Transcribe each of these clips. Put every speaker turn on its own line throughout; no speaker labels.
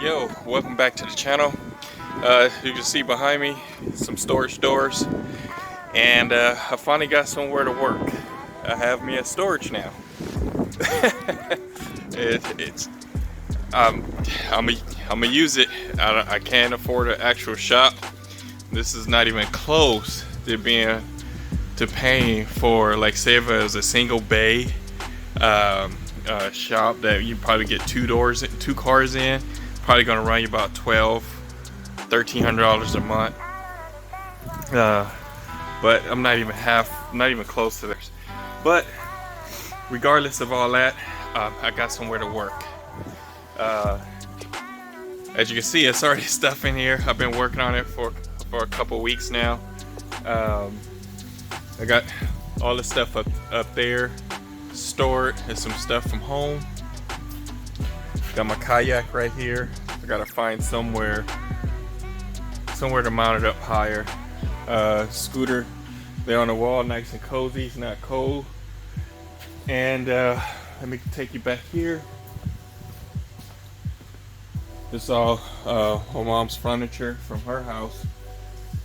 Yo, welcome back to the channel. You can see behind me some storage doors, and I finally got somewhere to work. I have me a storage now. it's I'm gonna use it. I can't afford an actual shop. This is not even close to paying for, like, say if it was a single bay shop that you probably get two cars in. Probably gonna run you about $1,300 a month. But I'm not even close to this. But regardless of all that, I got somewhere to work. As you can see, it's already stuff in here. I've been working on it for a couple weeks now. I got all the stuff up there stored, and some stuff from home. Got my kayak right here. I gotta find somewhere to mount it up higher. Scooter there on the wall, nice and cozy. It's not cold. And let me take you back here. This is all my mom's furniture from her house.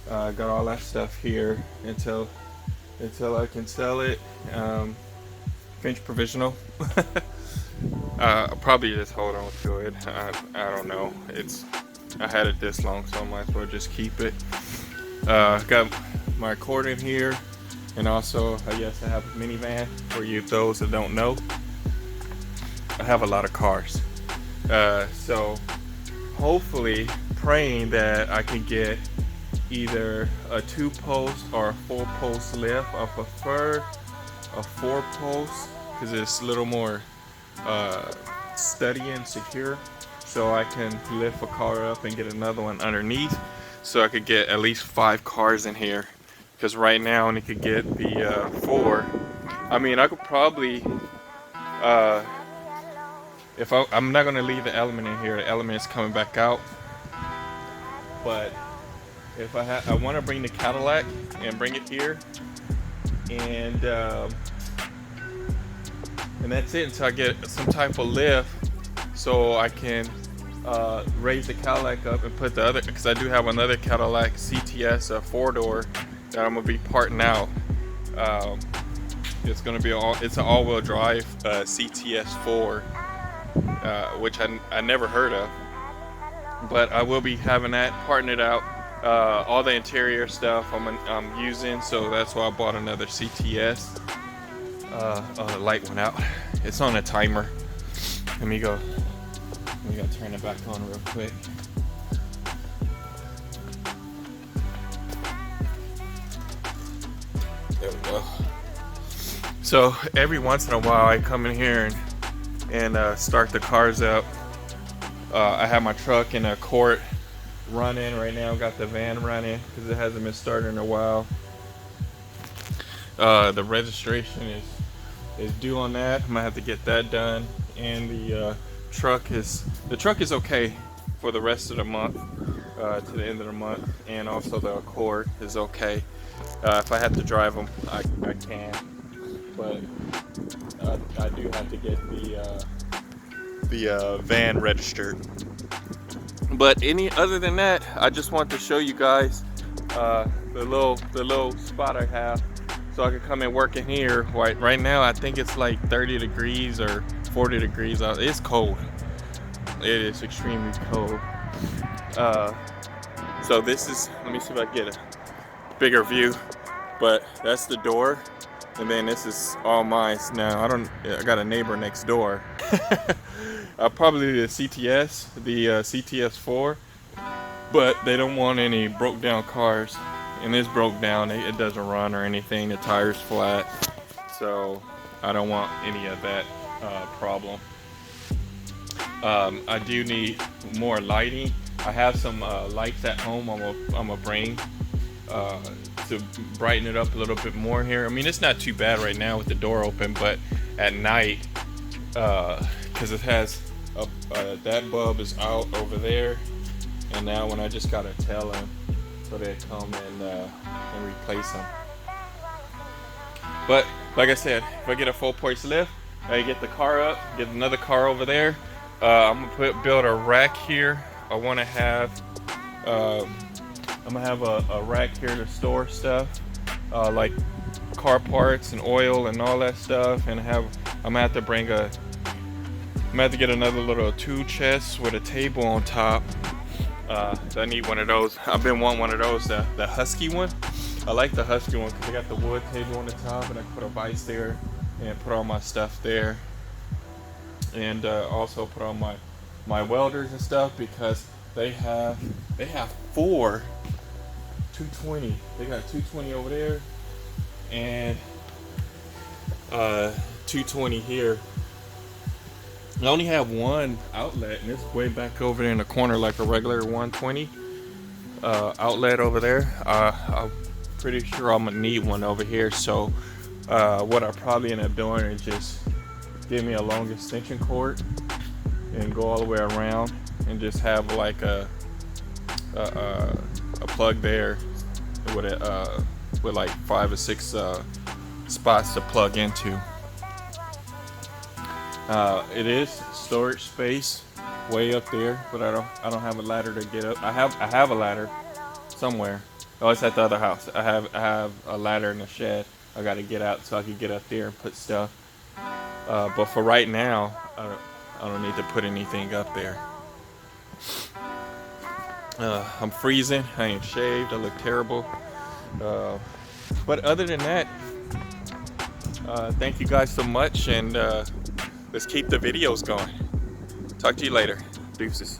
Got all that stuff here until I can sell it. Finish provisional. I'll probably just hold on to it. I don't know. I had it this long, so I might as well just keep it. Got my accordion here, and also I have a minivan for those that don't know. I have a lot of cars, so hopefully praying that I can get either a 2-post or a 4-post lift. I prefer a 4-post because it's a little more steady and secure, so I can lift a car up and get another one underneath, so I could get at least 5 cars in here, because right now I only could get the 4. I mean, I could probably I'm not gonna leave the Element in here. The Element is coming back out, but if I want to bring the Cadillac and bring it here, and that's it until I get some type of lift, so I can raise the Cadillac up and put the other, because I do have another Cadillac CTS, a 4-door, that I'm gonna be parting out. It's gonna be it's an all-wheel drive CTS 4, which I never heard of, but I will be having that, parting it out. All the interior stuff I'm using, so that's why I bought another CTS. The light went out. It's on a timer. Let me gotta turn it back on real quick. There we go. So every once in a while I come in here and start the cars up. I have my truck in a court running right now. Got the van running because it hasn't been started in a while. The registration is due on that. I'm gonna have to get that done, and the truck is okay for the rest of the month, to the end of the month, and also the Accord is okay. If I have to drive them, I can, but I do have to get the van registered. But other than that, I just want to show you guys the little spot I have, so I can come and work in here. Right now I think it's like 30 degrees or 40 degrees out. It's cold. It is extremely cold. So this is, let me see if I can get a bigger view, but that's the door, and then this is all mine now. I got a neighbor next door. Probably the CTS, the CTS 4, but they don't want any broke down cars, and this broke down. It doesn't run or anything. The tire's flat, so I don't want any of that problem. I do need more lighting. I have some lights at home I'm gonna bring to brighten it up a little bit more here. I mean, it's not too bad right now with the door open, but at night, because it has that bulb is out over there, and now when I just gotta tell them so they come and replace them. But like I said, if I get a full porch lift, I get the car up, get another car over there, I'm gonna build a rack here. I want to have I'm gonna have a rack here to store stuff, like car parts and oil and all that stuff. And I'm gonna have to get another little tool chest with a table on top. I need one of those. I've been wanting one of those, the Husky one. I like the Husky one because I got the wood table on the top, and I can put a vise there and put all my stuff there, and also put all my welders and stuff, because they have 4 220. They got 220 over there and 220 here. I only have one outlet, and it's way back over there in the corner, like a regular 120 outlet over there. I'm pretty sure I'm gonna need one over here. So what I probably end up doing is just give me a long extension cord and go all the way around, and just have like a plug there with like 5 or 6 spots to plug into. It is storage space way up there, but I don't have a ladder to get up. I have a ladder somewhere. Oh, it's at the other house. I have a ladder in the shed. I got to get out so I can get up there and put stuff. But for right now, I don't need to put anything up there. I'm freezing. I ain't shaved. I look terrible. But other than that, thank you guys so much, and let's keep the videos going. Talk to you later. Deuces.